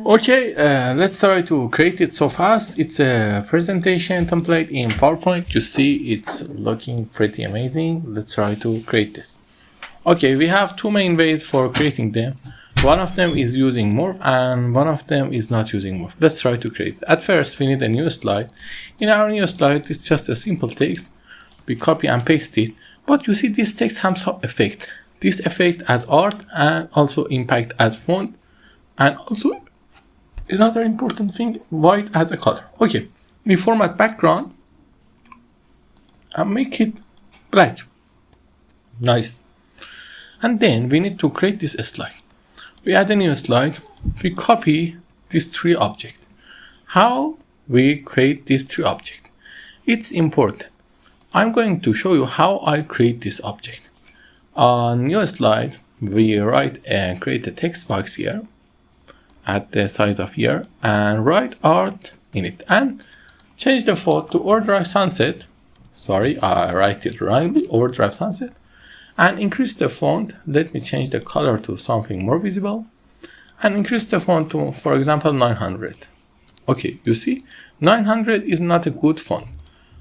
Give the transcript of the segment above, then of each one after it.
Okay, let's try to create it so fast. It's a presentation template in PowerPoint. You see it's looking pretty amazing. Let's try to create this. Okay, we have two main ways for creating them. One of them is using Morph and one of them is not using Morph. Let's try to create it. At first, we need a new slide. In our new slide, it's just a simple text. We copy and paste it. But you see this text has some effect. This effect as art and also impact as font, and also another important thing, white as a color. Okay, we format background and make it black. Nice. And then we need to create this slide. We add a new slide. We copy these three objects. How we create these three objects? It's important. I'm going to show you how I create this object. On new slide, we write and create a text box here at the size of here and write art in it and change the font to Overdrive Sunset. Sorry, I write it wrongly, Overdrive Sunset, and increase the font. Let me change the color to something more visible and increase the font to, for example, 900. Okay, you see, 900 is not a good font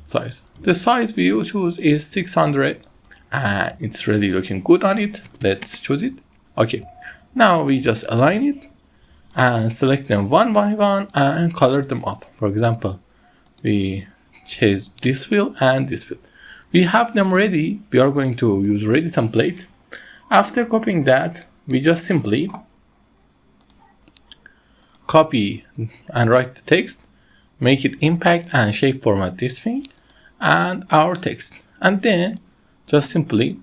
size. The size we choose is 600 and it's really looking good on it. Let's choose it. Okay, now we just align it and select them one by one and color them up. For example, we choose this fill and this fill. We have them ready. We are going to use ready template. After copying that, we just simply copy and write the text, make it impact and shape format this thing and our text, and then just simply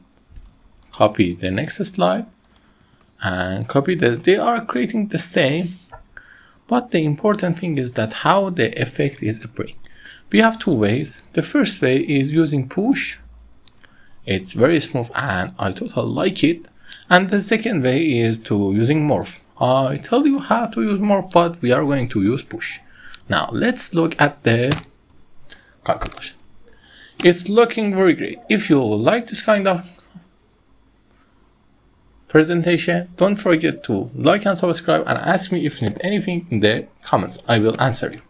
copy the next slide and copy that. They are creating the same, but the important thing is that how the effect is appearing. We have two ways. The first way is using push. It's very smooth and I totally like it. And the second way is to using morph. I tell you how to use morph, but we are going to use push. Now let's look at the calculation. It's looking very great. If you like this kind of presentation, don't forget to like and subscribe and ask me if you need anything in the comments. I will answer you.